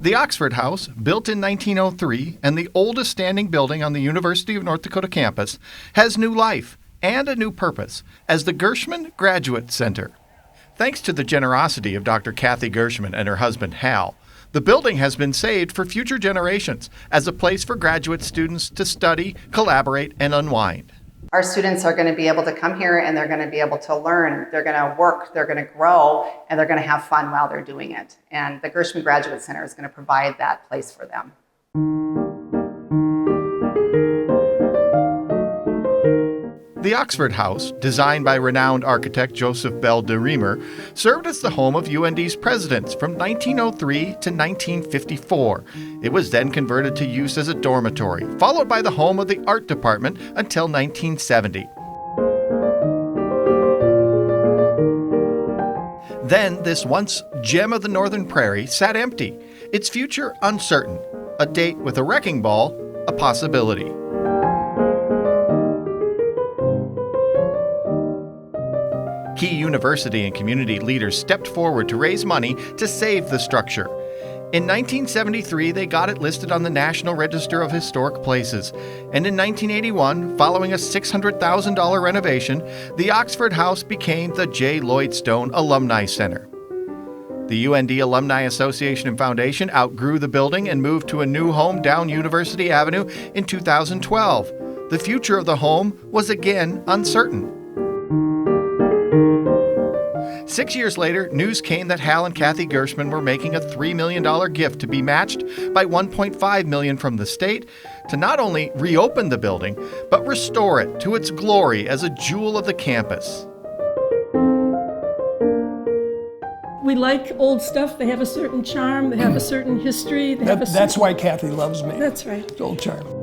The Oxford House, built in 1903 and the oldest standing building on the University of North Dakota campus, has new life and a new purpose as the Gershman Graduate Center. Thanks to the generosity of Dr. Kathy Gershman and her husband Hal, the building has been saved for future generations as a place for graduate students to study, collaborate, and unwind. Our students are going to be able to come here and they're going to be able to learn, they're going to work, they're going to grow, and they're going to have fun while they're doing it. And the Gershman Graduate Center is going to provide that place for them. The Oxford House, designed by renowned architect Joseph Bell de Reamer, served as the home of UND's presidents from 1903 to 1954. It was then converted to use as a dormitory, followed by the home of the art department until 1970. Then, this once gem of the Northern Prairie sat empty, its future uncertain, a date with a wrecking ball, a possibility. Key university and community leaders stepped forward to raise money to save the structure. In 1973, they got it listed on the National Register of Historic Places. And in 1981, following a $600,000 renovation, the Oxford House became the J. Lloyd Stone Alumni Center. The UND Alumni Association and Foundation outgrew the building and moved to a new home down University Avenue in 2012. The future of the home was again uncertain. 6 years later, news came that Hal and Kathy Gershman were making a $3 million gift to be matched by $1.5 million from the state to not only reopen the building, but restore it to its glory as a jewel of the campus. We like old stuff. They have a certain charm. They have a certain history. That's why Kathy loves me. That's right. It's old charm.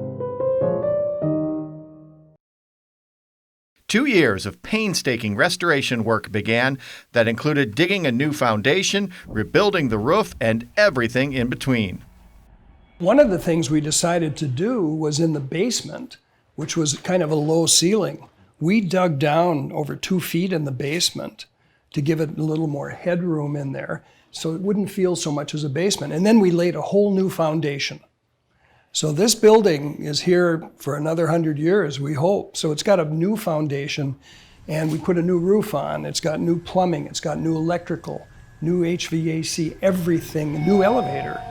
2 years of painstaking restoration work began that included digging a new foundation, rebuilding the roof, and everything in between. One of the things we decided to do was in the basement, which was kind of a low ceiling. We dug down over 2 feet in the basement to give it a little more headroom in there so it wouldn't feel so much as a basement. And then we laid a whole new foundation. So this building is here for another 100 years, we hope. So it's got a new foundation, and we put a new roof on. It's got new plumbing, it's got new electrical, new HVAC, everything, a new elevator.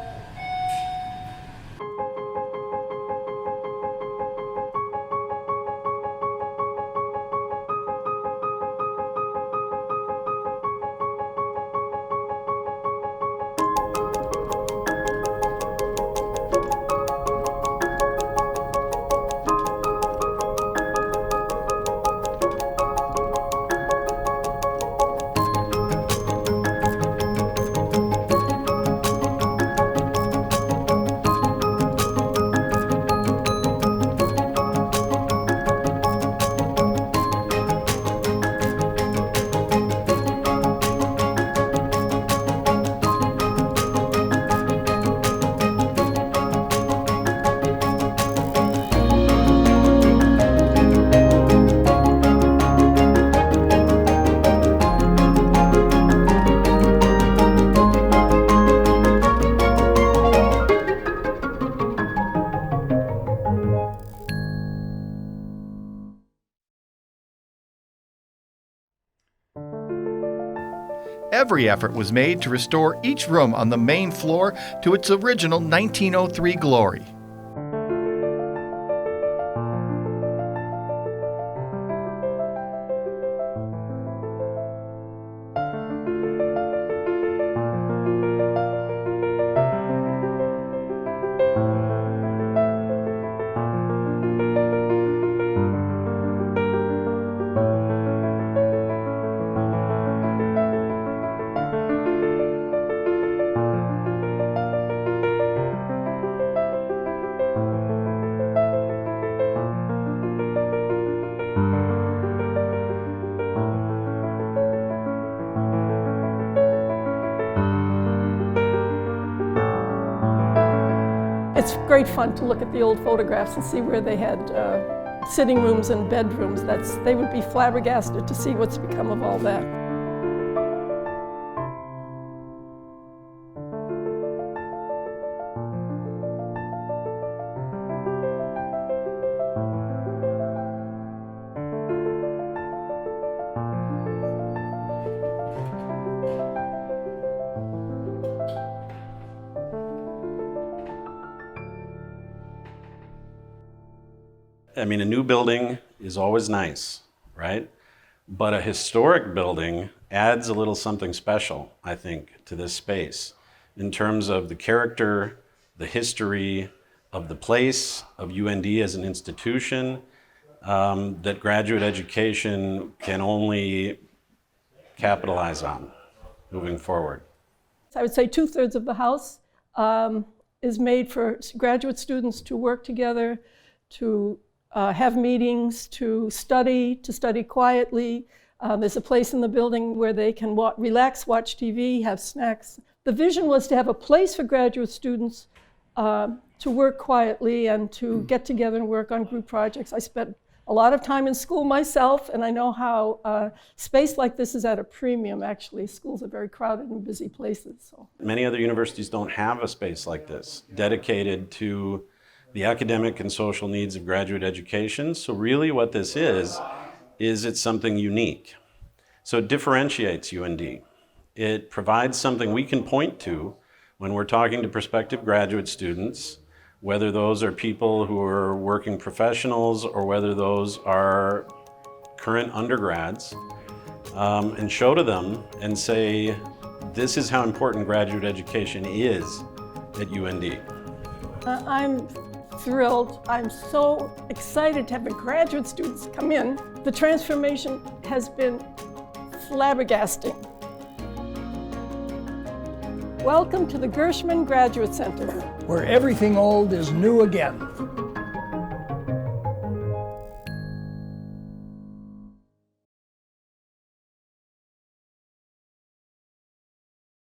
Every effort was made to restore each room on the main floor to its original 1903 glory. It's great fun to look at the old photographs and see where they had sitting rooms and bedrooms. They would be flabbergasted to see what's become of all that. I mean, a new building is always nice, right? But a historic building adds a little something special, I think, to this space in terms of the character, the history of the place, of UND as an institution, that graduate education can only capitalize on moving forward. I would say 2/3 of the house is made for graduate students to work together, to have meetings, to study quietly. There's a place in the building where they can relax, watch TV, have snacks. The vision was to have a place for graduate students to work quietly and to get together and work on group projects. I spent a lot of time in school myself, and I know how space like this is at a premium, actually. Schools are very crowded and busy places. So. Many other universities don't have a space like this dedicated to the academic and social needs of graduate education. So really what this is it's something unique. So it differentiates UND. It provides something we can point to when we're talking to prospective graduate students, whether those are people who are working professionals or whether those are current undergrads, and show to them and say, this is how important graduate education is at UND. I'm thrilled. I'm so excited to have the graduate students come in. The transformation has been flabbergasting. Welcome to the Gershman Graduate Center, where everything old is new again.